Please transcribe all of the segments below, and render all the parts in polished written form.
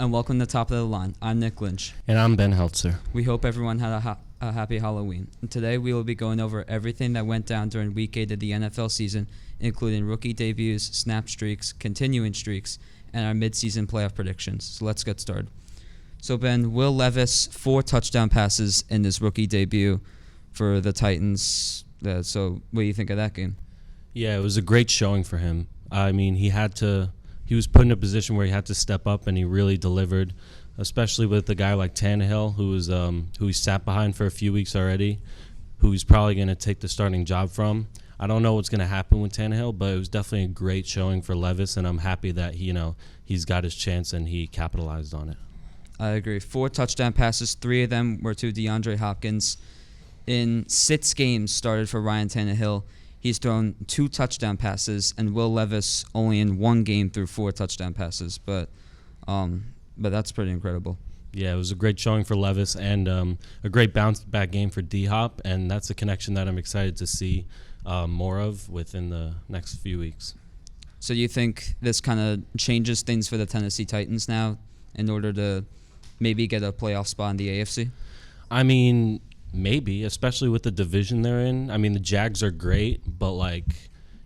and welcome to Top of the Line. I'm Nick Lynch. And I'm Ben Heltzer. We hope everyone had a happy Halloween. And today we will be going over everything that went down during Week 8 of the NFL season, including rookie debuts, snap streaks, continuing streaks, and our midseason playoff predictions. So let's get started. So Ben, Will Levis, 4 touchdown passes in his rookie debut for the Titans. So what do you think of that game? Yeah, it was a great showing for him. I mean, he was put in a position where he had to step up, and he really delivered, especially with a guy like Tannehill, who he sat behind for a few weeks already, who he's probably going to take the starting job from. I don't know what's going to happen with Tannehill, but it was definitely a great showing for Levis, and I'm happy that he's got his chance and he capitalized on it. I agree. 4 touchdown passes, 3 of them were to DeAndre Hopkins. In 6 games started for Ryan Tannehill, he's thrown 2 touchdown passes, and Will Levis only in 1 game threw 4 touchdown passes. But that's pretty incredible. Yeah, it was a great showing for Levis and a great bounce-back game for D-Hop, and that's a connection that I'm excited to see more of within the next few weeks. So you think this kind of changes things for the Tennessee Titans now in order to maybe get a playoff spot in the AFC? I mean, maybe, especially with the division they're in. I mean, the Jags are great, but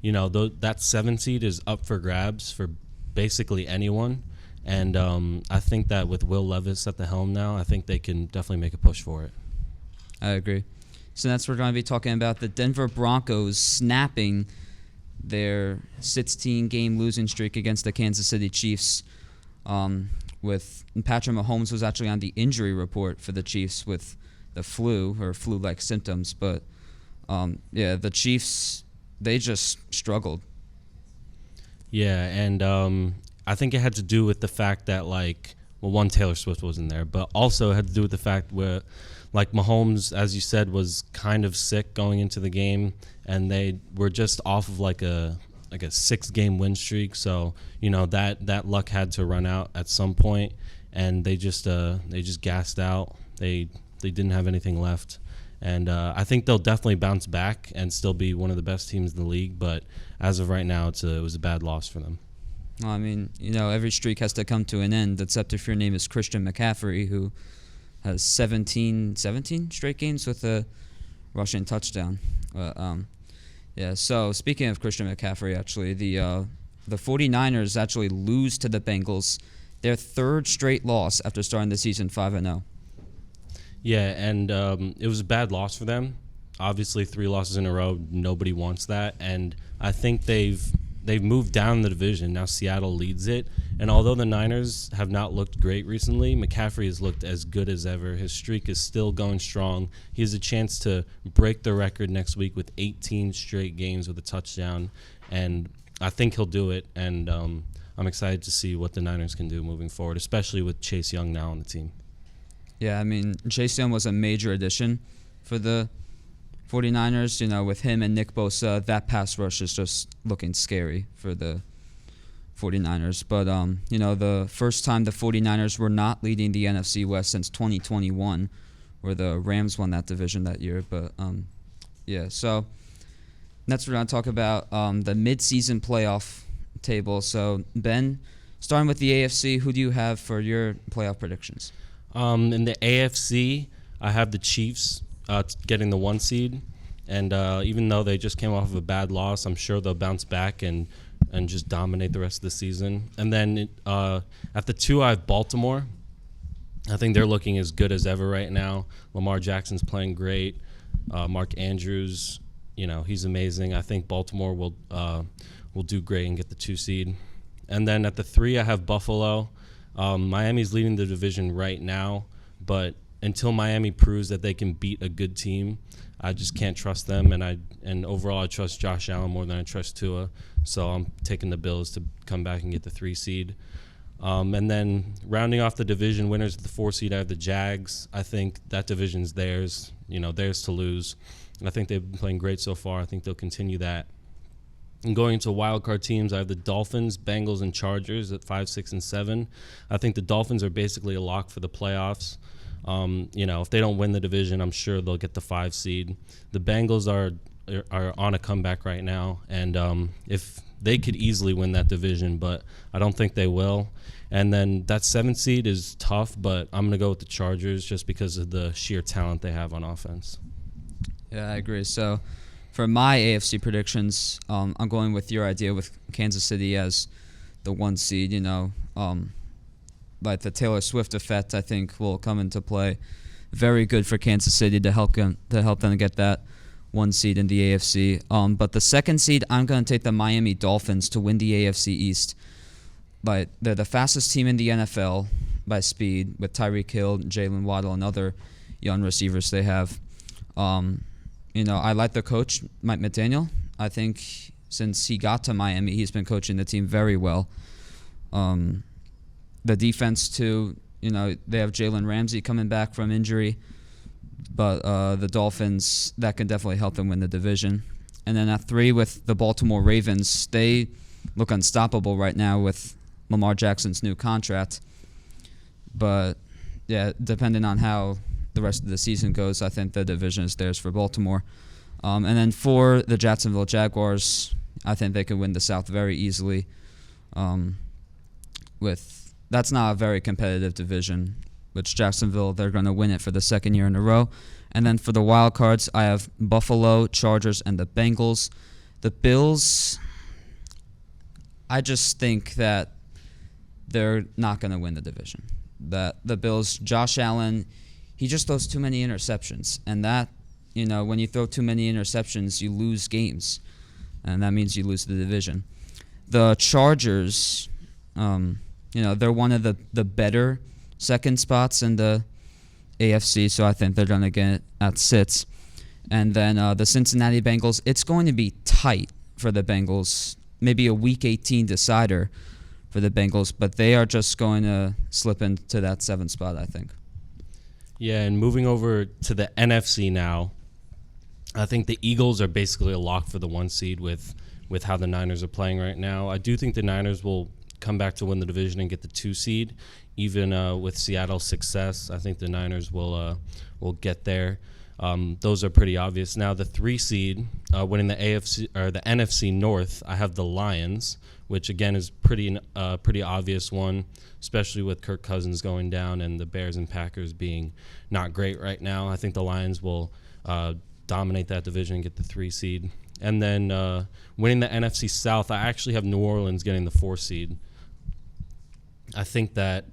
that 7 seed is up for grabs for basically anyone. And I think that with Will Levis at the helm now, I think they can definitely make a push for it. I agree. So next we're going to be talking about the Denver Broncos snapping their 16-game losing streak against the Kansas City Chiefs. With Patrick Mahomes was actually on the injury report for the Chiefs with the flu or flu-like symptoms. But, the Chiefs, they just struggled. Yeah, and I think it had to do with the fact that, one, Taylor Swift wasn't there, but also it had to do with the fact where, Mahomes, as you said, was kind of sick going into the game, and they were just off of a 6-game win streak. So, that luck had to run out at some point, and they just gassed out. They didn't have anything left. And I think they'll definitely bounce back and still be one of the best teams in the league, but as of right now, it was a bad loss for them. Well, I mean, every streak has to come to an end, except if your name is Christian McCaffrey, who has 17 straight games with a rushing touchdown. So speaking of Christian McCaffrey, actually, the 49ers actually lose to the Bengals, their 3rd straight loss after starting the season 5-0. Yeah, and it was a bad loss for them. Obviously, 3 losses in a row, nobody wants that, and I think they've moved down the division. Now Seattle leads it, and although the Niners have not looked great recently, McCaffrey has looked as good as ever. His streak is still going strong. He has a chance to break the record next week with 18 straight games with a touchdown, and I think he'll do it, and I'm excited to see what the Niners can do moving forward, especially with Chase Young now on the team. Yeah, I mean, Chase Young was a major addition for the 49ers. With him and Nick Bosa, that pass rush is just looking scary for the 49ers. But, the first time the 49ers were not leading the NFC West since 2021, where the Rams won that division that year. But, so next we're going to talk about the midseason playoff table. So, Ben, starting with the AFC, who do you have for your playoff predictions? In the AFC, I have the Chiefs getting the 1 seed, and even though they just came off of a bad loss, I'm sure they'll bounce back and just dominate the rest of the season. And then at the 2, I have Baltimore. I think they're looking as good as ever right now. Lamar Jackson's playing great. Mark Andrews, he's amazing. I think Baltimore will do great and get the 2 seed. And then at the 3, I have Buffalo. Miami's leading the division right now, but until Miami proves that they can beat a good team, I just can't trust them. And overall, I trust Josh Allen more than I trust Tua. So I'm taking the Bills to come back and get the 3 seed. And then rounding off the division winners at the 4 seed, I have the Jags. I think that division's theirs, theirs to lose. I think they've been playing great so far. I think they'll continue that. And going into wildcard teams, I have the Dolphins, Bengals, and Chargers at 5, 6, and 7. I think the Dolphins are basically a lock for the playoffs. If they don't win the division, I'm sure they'll get the 5 seed. The Bengals are on a comeback right now, and if they could easily win that division, but I don't think they will. And then that 7th seed is tough, but I'm going to go with the Chargers just because of the sheer talent they have on offense. Yeah, I agree. So for my AFC predictions, I'm going with your idea with Kansas City as the 1 seed. Like the Taylor Swift effect, I think will come into play. Very good for Kansas City to help them get that 1 seed in the AFC. But the 2nd seed, I'm going to take the Miami Dolphins to win the AFC East. But they're the fastest team in the NFL by speed with Tyreek Hill, Jalen Waddle, and other young receivers they have. I like the coach, Mike McDaniel. I think since he got to Miami, he's been coaching the team very well. The defense, too, they have Jalen Ramsey coming back from injury. But the Dolphins, that can definitely help them win the division. And then at 3 with the Baltimore Ravens, they look unstoppable right now with Lamar Jackson's new contract. But, yeah, depending on how the rest of the season goes, I think the division is theirs for Baltimore. And then for the Jacksonville Jaguars, I think they could win the South very easily. That's not a very competitive division. Which Jacksonville, they're going to win it for the 2nd year in a row. And then for the wild cards, I have Buffalo, Chargers, and the Bengals. The Bills, I just think that they're not going to win the division. That the Bills, Josh Allen, he just throws too many interceptions. And that, when you throw too many interceptions, you lose games. And that means you lose the division. The Chargers, they're one of the better 2nd spots in the AFC, so I think they're going to get at 6. And then the Cincinnati Bengals, it's going to be tight for the Bengals, maybe a Week 18 decider for the Bengals, but they are just going to slip into that 7th spot, I think. Yeah, and moving over to the NFC now, I think the Eagles are basically a lock for the 1 seed with how the Niners are playing right now. I do think the Niners will come back to win the division and get the 2 seed. Even with Seattle's success, I think the Niners will get there. Those are pretty obvious. Now the 3 seed winning the AFC or the NFC North, I have the Lions, which again is pretty obvious one, especially with Kirk Cousins going down and the Bears and Packers being not great right now. I think the Lions will dominate that division and get the 3 seed. And then winning the NFC South, I actually have New Orleans getting the 4 seed. I think that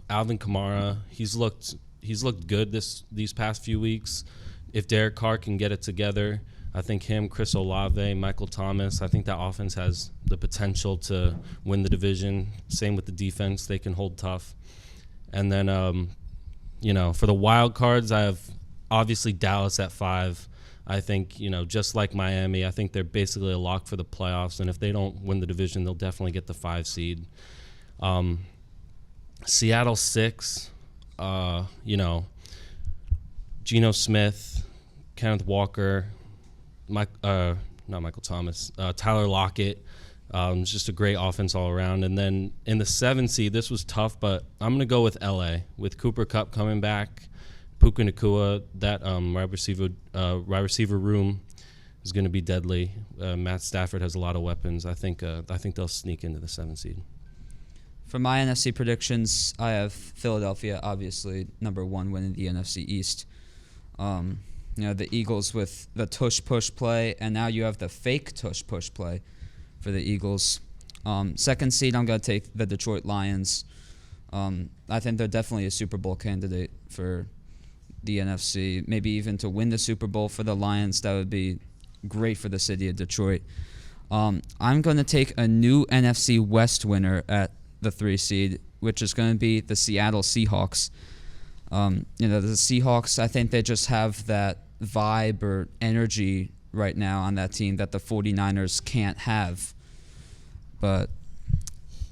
Alvin Kamara, he's looked good these past few weeks. If Derek Carr can get it together, I think him, Chris Olave, Michael Thomas, I think that offense has the potential to win the division. Same with the defense, they can hold tough. And then for the wild cards, I have obviously Dallas at 5. I think just like Miami, I think they're basically a lock for the playoffs. And if they don't win the division, they'll definitely get the 5 seed. Seattle 6, Geno Smith, Kenneth Walker, not Michael Thomas, Tyler Lockett. It's just a great offense all around. And then in the 7 seed, this was tough, but I'm going to go with LA with Cooper Kupp coming back, Puka Nacua. That wide receiver room is going to be deadly. Matt Stafford has a lot of weapons. I think they'll sneak into the 7 seed. For my NFC predictions, I have Philadelphia, obviously, number 1 winning the NFC East. The Eagles with the tush-push play, and now you have the fake tush-push play for the Eagles. 2nd seed, I'm going to take the Detroit Lions. I think they're definitely a Super Bowl candidate for the NFC. Maybe even to win the Super Bowl for the Lions, that would be great for the city of Detroit. I'm going to take a new NFC West winner at the 3 seed, which is going to be the Seattle Seahawks. The Seahawks, I think they just have that vibe or energy right now on that team that the 49ers can't have. And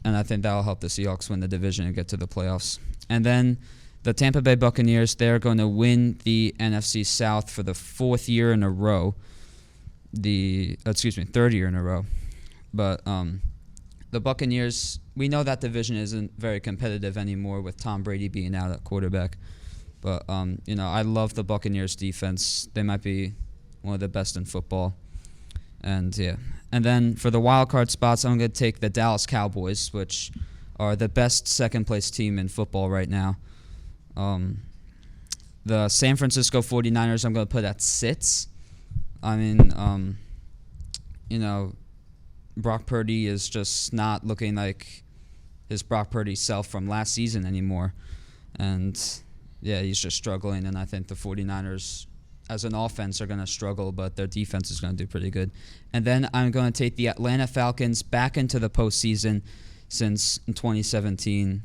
I think that will help the Seahawks win the division and get to the playoffs. And then the Tampa Bay Buccaneers, they're going to win the NFC South for the 4th year in a row. 3rd year in a row. But the Buccaneers, we know that division isn't very competitive anymore with Tom Brady being out at quarterback. But, I love the Buccaneers defense. They might be one of the best in football. And yeah. And then for the wild card spots, I'm going to take the Dallas Cowboys, which are the best second-place team in football right now. The San Francisco 49ers, I'm going to put at 6. I mean, Brock Purdy is just not looking like his Brock Purdy self from last season anymore. And, yeah, he's just struggling. And I think the 49ers, as an offense, are going to struggle, but their defense is going to do pretty good. And then I'm going to take the Atlanta Falcons back into the postseason since 2017.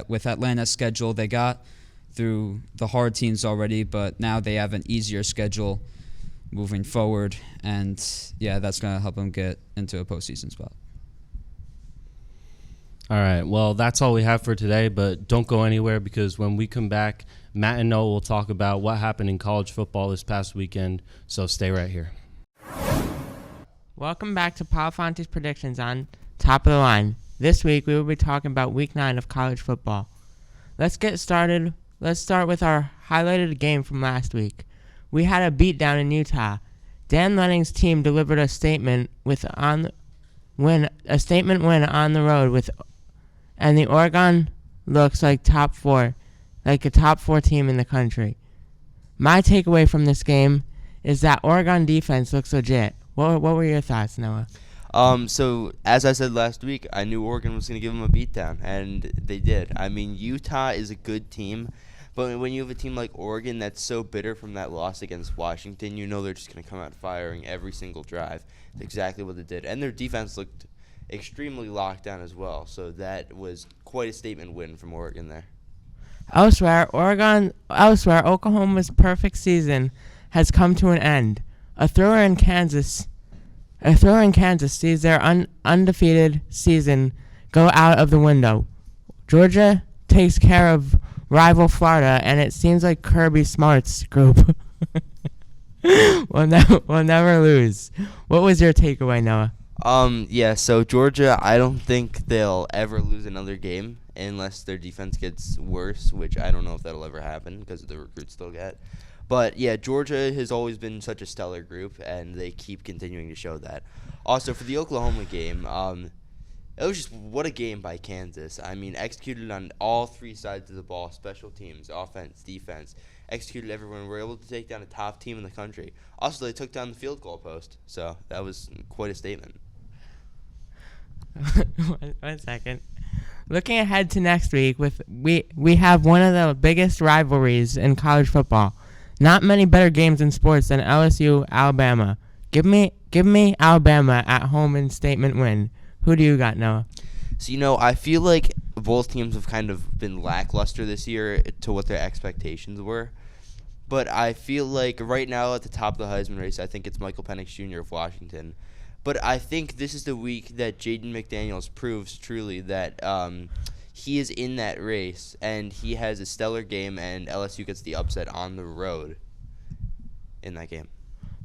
With Atlanta's schedule, they got through the hard teams already, but now they have an easier schedule moving forward. And, yeah, that's going to help them get into a postseason spot. All right, well, that's all we have for today, but don't go anywhere because when we come back, Matt and Noah will talk about what happened in college football this past weekend, so stay right here. Welcome back to Polifonte's predictions on Top of the Line. This week, we will be talking about Week 9 of college football. Let's get started. Let's start with our highlighted game from last week. We had a beatdown in Utah. Dan Lenning's team delivered a statement win on the road and the Oregon looks like a top 4 team in the country. My takeaway from this game is that Oregon defense looks legit. What were your thoughts, Noah? So, as I said last week, I knew Oregon was going to give them a beatdown, and they did. I mean, Utah is a good team, but when you have a team like Oregon that's so bitter from that loss against Washington, you know they're just going to come out firing every single drive. That's exactly what they did. And their defense looked extremely locked down as well, so that was quite a statement win from Oregon there. Elsewhere, Oklahoma's perfect season has come to an end. A thrower in Kansas sees their undefeated season go out of the window. Georgia takes care of rival Florida, and it seems like Kirby Smart's group will never lose. What was your takeaway, Noah? So Georgia, I don't think they'll ever lose another game unless their defense gets worse, which I don't know if that'll ever happen because of the recruits they'll get. But, yeah, Georgia has always been such a stellar group, and they keep continuing to show that. Also, for the Oklahoma game, it was just what a game by Kansas. I mean, executed on all three sides of the ball, special teams, offense, defense, executed everyone. Were able to take down a top team in the country. Also, they took down the field goal post, so that was quite a statement. One second. Looking ahead to next week, we have one of the biggest rivalries in college football. Not many better games in sports than LSU Alabama. Give me Alabama at home in statement win. Who do you got, Noah? So, I feel like both teams have kind of been lackluster this year to what their expectations were. But I feel like right now at the top of the Heisman race, I think it's Michael Penix Jr. of Washington. But I think this is the week that Jaden McDaniels proves truly that he is in that race, and he has a stellar game, and LSU gets the upset on the road in that game.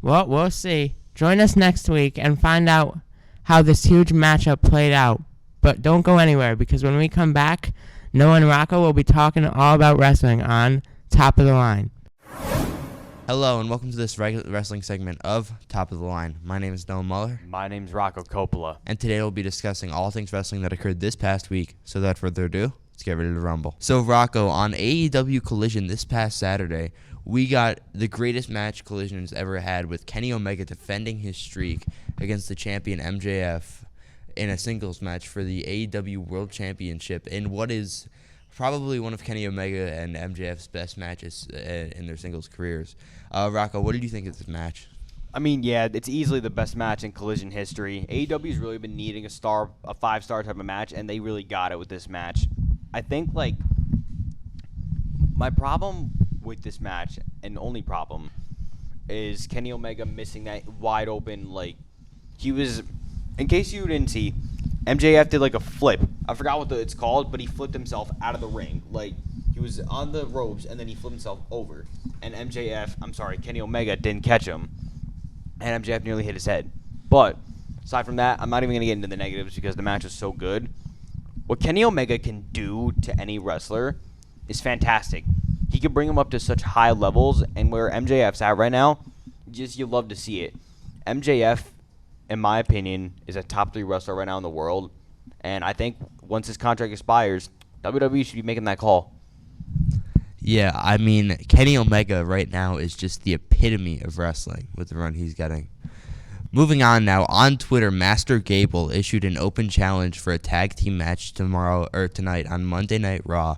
Well, we'll see. Join us next week and find out how this huge matchup played out. But don't go anywhere, because when we come back, Noah and Rocco will be talking all about wrestling on Top of the Line. Hello, and welcome to this wrestling segment of Top of the Line. My name is Noah Mueller. My name's Rocco Coppola. And today we'll be discussing all things wrestling that occurred this past week. So without further ado, let's get ready to rumble. So Rocco, on AEW Collision this past Saturday, we got the greatest match Collision has ever had with Kenny Omega defending his streak against the champion MJF in a singles match for the AEW World Championship in what is probably one of Kenny Omega and MJF's best matches in their singles careers. Rocco, what did you think of this match? I mean, yeah, it's easily the best much in Collision history. AEW's really been needing a 5-star type of match, and they really got it with this match. I think, my problem with this match, and only problem, is Kenny Omega missing that wide open, he was, in case you didn't see, MJF did a flip. I forgot what it's called, but he flipped himself out of the ring. He was on the ropes, and then he flipped himself over. And Kenny Omega didn't catch him. And MJF nearly hit his head. But, aside from that, I'm not even going to get into the negatives because the match was so good. What Kenny Omega can do to any wrestler is fantastic. He can bring him up to such high levels, and where MJF's at right now, you love to see it. MJF in my opinion, is a top 3 wrestler right now in the world. And I think once his contract expires, WWE should be making that call. Yeah, I mean, Kenny Omega right now is just the epitome of wrestling with the run he's getting. Moving on now, on Twitter, Master Gable issued an open challenge for a tag team match tonight on Monday Night Raw.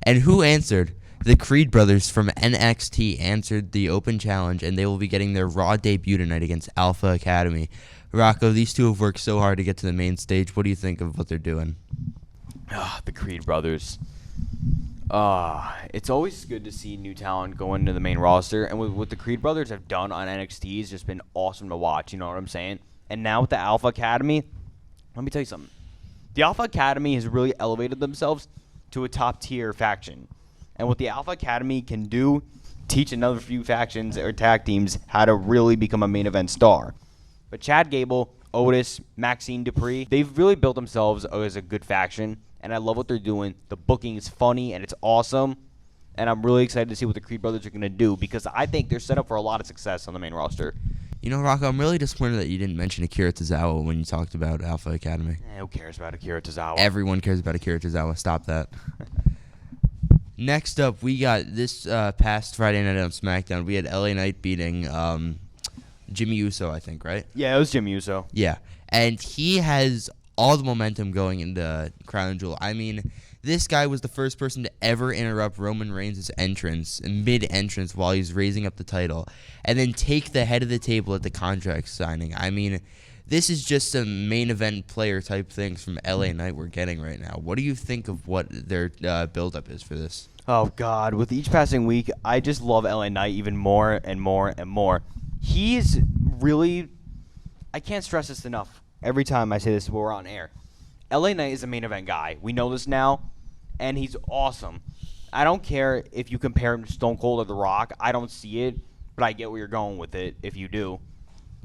And who answered? The Creed brothers from NXT answered the open challenge, and they will be getting their Raw debut tonight against Alpha Academy. Rocco, these two have worked so hard to get to the main stage. What do you think of what they're doing? The Creed brothers. It's always good to see new talent go into the main roster, and what the Creed brothers have done on NXT has just been awesome to watch. You know what I'm saying? And now with the Alpha Academy, let me tell you something. The Alpha Academy has really elevated themselves to a top tier faction, and what the Alpha Academy can do, teach another few factions or tag teams how to really become a main event star. But Chad Gable, Otis, Maxine Dupree, they've really built themselves as a good faction. And I love what they're doing. The booking is funny, and it's awesome. And I'm really excited to see what the Creed brothers are going to do because I think they're set up for a lot of success on the main roster. You know, Rocco, I'm really disappointed that you didn't mention Akira Tozawa when you talked about Alpha Academy. Who cares about Akira Tozawa? Everyone cares about Akira Tozawa. Stop that. Next up, we got this past Friday night on SmackDown. We had LA Knight beating Jimmy Uso, I think, right? Yeah, it was Jimmy Uso. Yeah. And he has all the momentum going into Crown Jewel. I mean, this guy was the first person to ever interrupt Roman Reigns' entrance, mid-entrance, while he's raising up the title, and then take the head of the table at the contract signing. I mean, this is just some main event player type things from LA Knight we're getting right now. What do you think of what their build-up is for this? Oh, God. With each passing week, I just love LA Knight even more and more and more. He's really... I can't stress this enough. Every time I say this while we're on air. LA Knight is a main event guy. We know this now, and he's awesome. I don't care if you compare him to Stone Cold or The Rock. I don't see it, but I get where you're going with it if you do.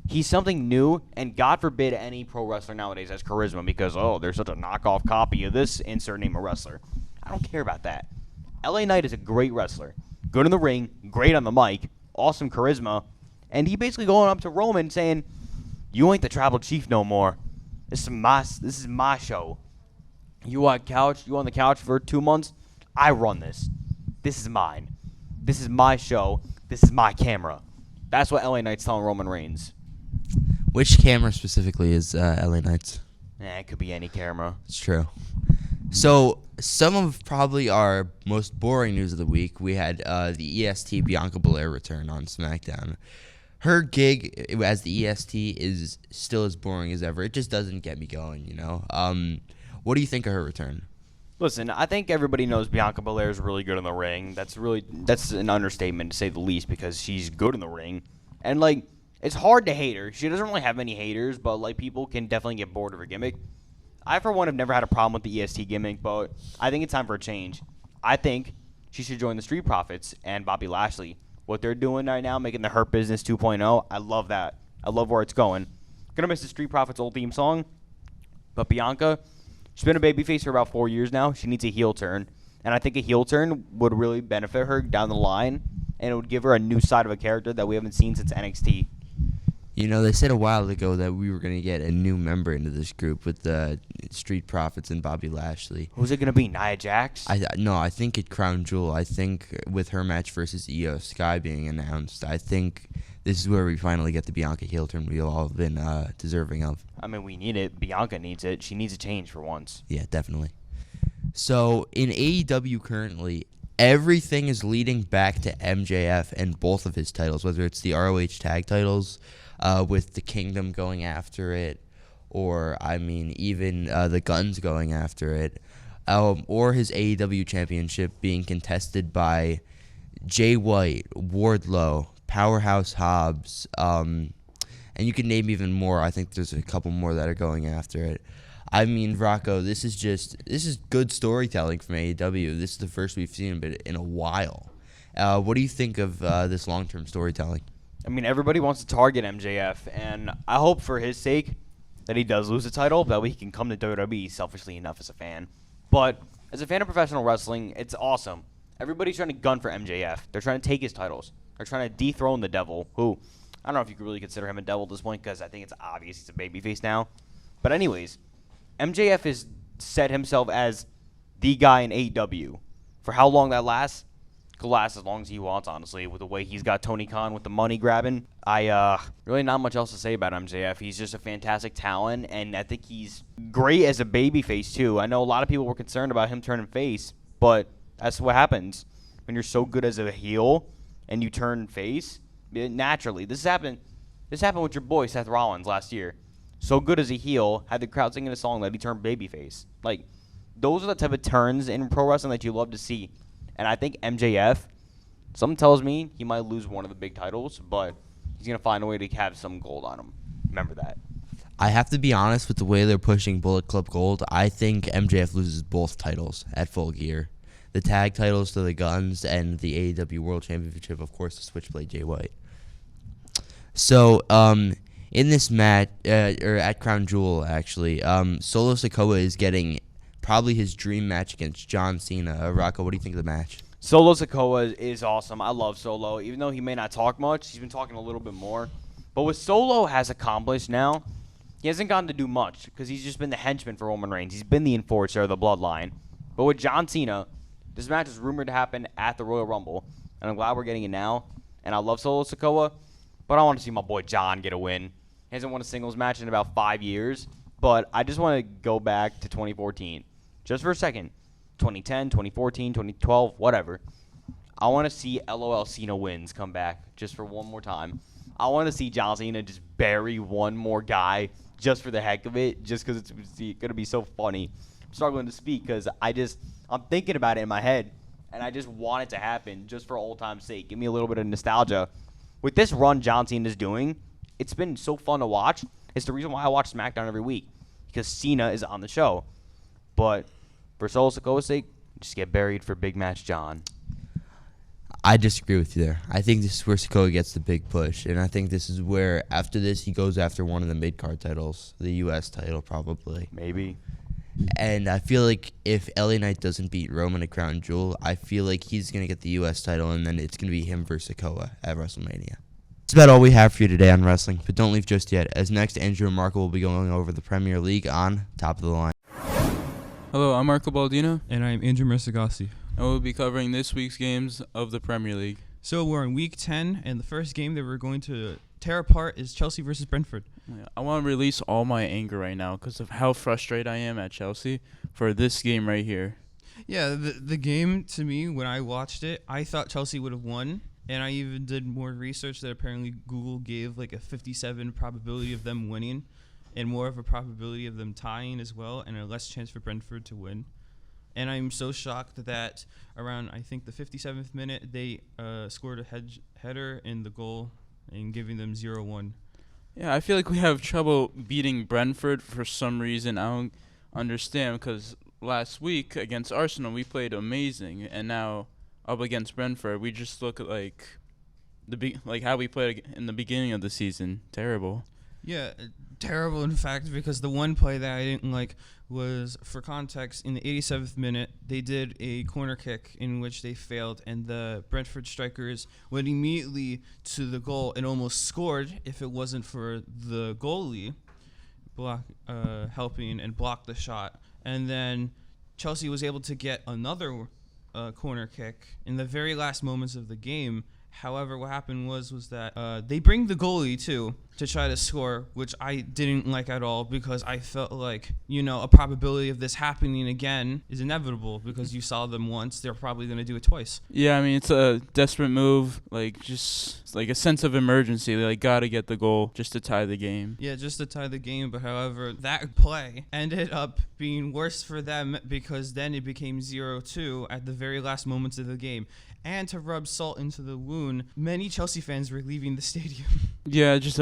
He's something new, and God forbid any pro wrestler nowadays has charisma because, there's such a knockoff copy of this insert name of wrestler. I don't care about that. LA Knight is a great wrestler. Good in the ring, great on the mic, awesome charisma, and he basically going up to Roman saying, "You ain't the tribal chief no more. This is my show. You on the couch for 2 months? I run this. This is mine. This is my show. This is my camera." That's what LA Knight's telling Roman Reigns. Which camera specifically is LA Knight's? It could be any camera. It's true. So, some of probably our most boring news of the week, we had the EST Bianca Belair return on SmackDown. Her gig as the EST is still as boring as ever. It just doesn't get me going, you know? What do you think of her return? Listen, I think everybody knows Bianca Belair is really good in the ring. That's an understatement to say the least because she's good in the ring. And, it's hard to hate her. She doesn't really have many haters, but, people can definitely get bored of her gimmick. I, for one, have never had a problem with the EST gimmick, but I think it's time for a change. I think she should join the Street Profits and Bobby Lashley. What they're doing right now, making the Hurt Business 2.0, I love that. I love where it's going. Gonna miss the Street Profits old theme song, but Bianca, she's been a babyface for about 4 years now. She needs a heel turn, and I think a heel turn would really benefit her down the line, and it would give her a new side of a character that we haven't seen since NXT. You know, they said a while ago that we were going to get a new member into this group with the Street Profits and Bobby Lashley. Who's it going to be, Nia Jax? No, I think at Crown Jewel, I think with her match versus Io Sky being announced, I think this is where we finally get the Bianca heel turn we've all been deserving of. I mean, we need it. Bianca needs it. She needs a change for once. Yeah, definitely. So, in AEW currently, everything is leading back to MJF and both of his titles, whether it's the ROH tag titles, with the Kingdom going after it, or, even the Guns going after it, or his AEW championship being contested by Jay White, Wardlow, Powerhouse Hobbs, and you can name even more. I think there's a couple more that are going after it. Rocco, this is good storytelling from AEW. This is the first we've seen of it in a while. What do you think of this long-term storytelling? Everybody wants to target MJF, and I hope for his sake that he does lose the title, that way he can come to WWE selfishly enough as a fan. But as a fan of professional wrestling, it's awesome. Everybody's trying to gun for MJF. They're trying to take his titles. They're trying to dethrone the devil, who I don't know if you could really consider him a devil at this point because I think it's obvious he's a babyface now. But anyways, MJF has set himself as the guy in AEW. For how long that lasts, could last as long as he wants, honestly, with the way he's got Tony Khan with the money grabbing. Really not much else to say about MJF. He's just a fantastic talent, and I think he's great as a babyface, too. I know a lot of people were concerned about him turning face, but that's what happens when you're so good as a heel and you turn face. Naturally, this happened with your boy Seth Rollins last year. So good as a heel, had the crowd singing a song that he turned babyface. Like, those are the type of turns in pro wrestling that you love to see. And I think MJF, something tells me he might lose one of the big titles, but he's going to find a way to have some gold on him. Remember that. I have to be honest with the way they're pushing Bullet Club Gold. I think MJF loses both titles at Full Gear. The tag titles to the Guns and the AEW World Championship, of course, to Switchblade Jay White. So, in this match, or at Crown Jewel, actually, Solo Sikoa is getting probably his dream match against John Cena. Rocco, what do you think of the match? Solo Sikoa is awesome. I love Solo. Even though he may not talk much, he's been talking a little bit more. But what Solo has accomplished now, he hasn't gotten to do much because he's just been the henchman for Roman Reigns. He's been the enforcer of the bloodline. But with John Cena, this match is rumored to happen at the Royal Rumble, and I'm glad we're getting it now. And I love Solo Sikoa, but I want to see my boy John get a win. He hasn't won a singles match in about 5 years, but I just want to go back to 2014. Just for a second. 2010, 2014, 2012, whatever. I want to see LOL Cena wins come back just for one more time. I want to see John Cena just bury one more guy just for the heck of it, just because it's going to be so funny. I'm struggling to speak because I'm thinking about it in my head, and I just want it to happen just for old time's sake. Give me a little bit of nostalgia. With this run John Cena's doing, it's been so fun to watch. It's the reason why I watch SmackDown every week, because Cena is on the show. But for Solo Sikoa's sake, just get buried for Big Match John. I disagree with you there. I think this is where Sikoa gets the big push, and I think this is where, after this, he goes after one of the mid-card titles, the U.S. title probably. Maybe. And I feel like if LA Knight doesn't beat Roman at Crown Jewel, I feel like he's going to get the U.S. title, and then it's going to be him versus Sikoa at WrestleMania. That's about all we have for you today on wrestling, but don't leave just yet, as next Andrew and Marco will be going over the Premier League on Top of the Line. Hello, I'm Marco Baldino, And I'm Andrew Mirzaaghasi. and we'll be covering this week's games of the Premier League. So we're in week 10, and the first game that we're going to tear apart is Chelsea versus Brentford. I want to release all my anger right now because of how frustrated I am at Chelsea for this game right here. Yeah, the game, to me, when I watched it, I thought Chelsea would have won, and I even did more research that apparently Google gave like a 57 probability of them winning, and more of a probability of them tying as well, and a less chance for Brentford to win. And I'm so shocked that around, I think, the 57th minute, they scored a header in the goal and giving them 0-1. Yeah, I feel like we have trouble beating Brentford for some reason. I don't understand because last week against Arsenal we played amazing, and now up against Brentford we just look like like how we played in the beginning of the season. Terrible. Yeah, terrible in fact, because the one play that I didn't like was, for context, in the 87th minute, they did a corner kick in which they failed, and the Brentford strikers went immediately to the goal and almost scored if it wasn't for the goalie helping and block the shot. And then Chelsea was able to get another corner kick in the very last moments of the game. However, what happened was that they bring the goalie, too, to try to score, which I didn't like at all because I felt like, a probability of this happening again is inevitable because you saw them once. They're probably going to do it twice. Yeah, I mean, it's a desperate move, just like a sense of emergency. They got to get the goal just to tie the game. Yeah, just to tie the game. But however, that play ended up being worse for them because then it became 0-2 at the very last moments of the game. And to rub salt into the wound, many Chelsea fans were leaving the stadium. Yeah, just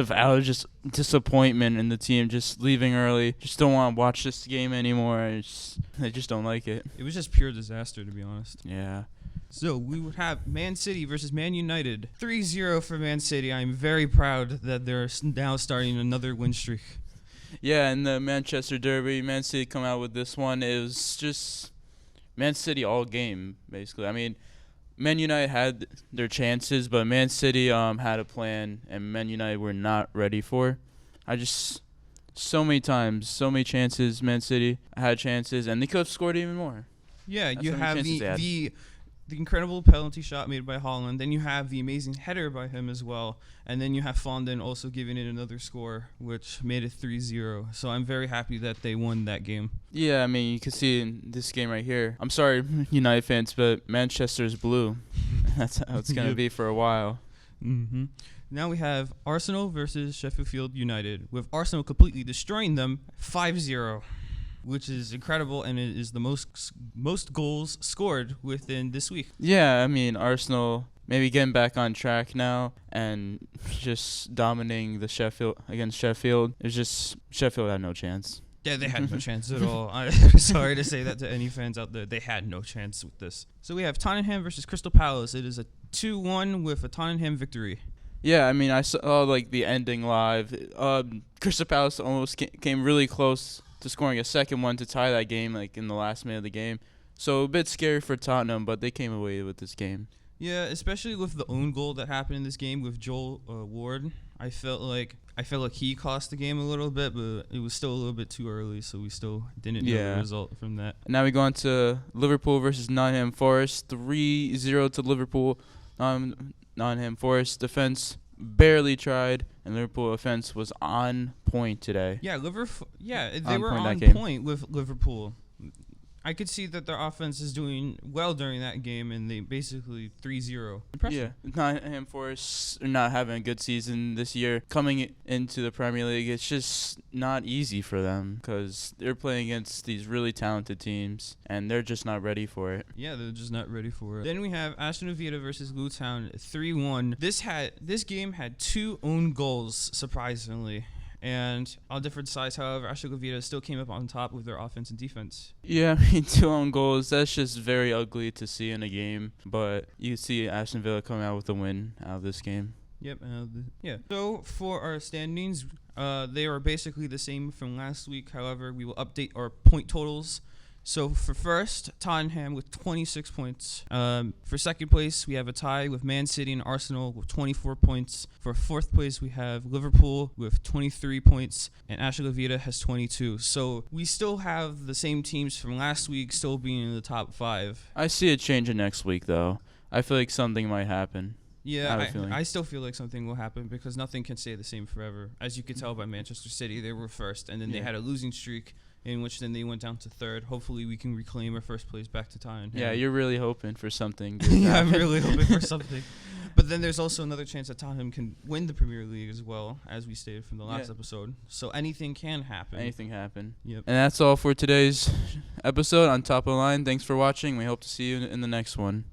disappointment in the team, just leaving early. Just don't want to watch this game anymore. I just don't like it. It was just pure disaster, to be honest. Yeah. So we would have Man City versus Man United. 3-0 for Man City. I'm very proud that they're now starting another win streak. Yeah, in the Manchester Derby, Man City come out with this one. It was just Man City all game, basically. I mean, Man United had their chances, but Man City had a plan, and Man United were not ready for. So many times, so many chances, Man City had chances, and they could have scored even more. Yeah, That's you how many have chances they had. the incredible penalty shot made by Haaland. Then you have the amazing header by him as well. And then you have Fonden also giving it another score, which made it 3-0. So I'm very happy that they won that game. Yeah, I mean, you can see in this game right here. I'm sorry, United fans, but Manchester's blue. That's how it's going to Yep. be for a while. Mm-hmm. Now we have Arsenal versus Sheffield United, with Arsenal completely destroying them 5-0, which is incredible, and it is the most goals scored within this week. Yeah, I mean, Arsenal maybe getting back on track now and just dominating the Sheffield against Sheffield. It's just Sheffield had no chance. Yeah, they had no chance at all. I'm sorry to say that to any fans out there. They had no chance with this. So we have Tottenham versus Crystal Palace. It is a 2-1 with a Tottenham victory. Yeah, I mean, I saw like the ending live. Crystal Palace almost came really close to scoring a second one to tie that game, like in the last minute of the game. So a bit scary for Tottenham, but they came away with this game. Yeah, especially with the own goal that happened in this game with Joel Ward. I felt like he cost the game a little bit, but it was still a little bit too early, so we still didn't know the result from that. Now we go on to Liverpool versus Nottingham Forest. 3-0 to Liverpool. Nottingham Forest defense barely tried, and Liverpool offense was on point today. Yeah, they On were point that on game. point with Liverpool. I could see that their offense is doing well during that game, and they basically 3-0. Impressive. Yeah, Nottingham Forest are not having a good season this year. Coming into the Premier League, it's just not easy for them because they're playing against these really talented teams, and they're just not ready for it. Yeah, they're just not ready for it. Then we have Aston Villa versus Luton, 3-1. This game had 2 own goals, surprisingly. And on different sides, however, Aston Villa still came up on top with their offense and defense. Yeah, I mean, 2 own goals, that's just very ugly to see in a game, but you see Aston Villa coming out with a win out of this game. Yep. Yeah. So for our standings, they are basically the same from last week. However, we will update our point totals. So for first, Tottenham with 26 points. For second place, we have a tie with Man City and Arsenal with 24 points. For fourth place, we have Liverpool with 23 points, and Aston Villa has 22. So we still have the same teams from last week still being in the top 5. I see it changing next week, though. I feel like something might happen. Yeah, I still feel like something will happen because nothing can stay the same forever. As you could tell by Manchester City, they were first, and then they had a losing streak, in which then they went down to third. Hopefully, we can reclaim our first place back to Tottenham. Yeah, you're really hoping for something. Good Yeah, I'm happen. really hoping for something. But then there's also another chance that Tottenham can win the Premier League as well, as we stated from the last episode. So anything can happen. Anything happen. Yep. And that's all for today's episode on Top of the Line. Thanks for watching. We hope to see you in the next one.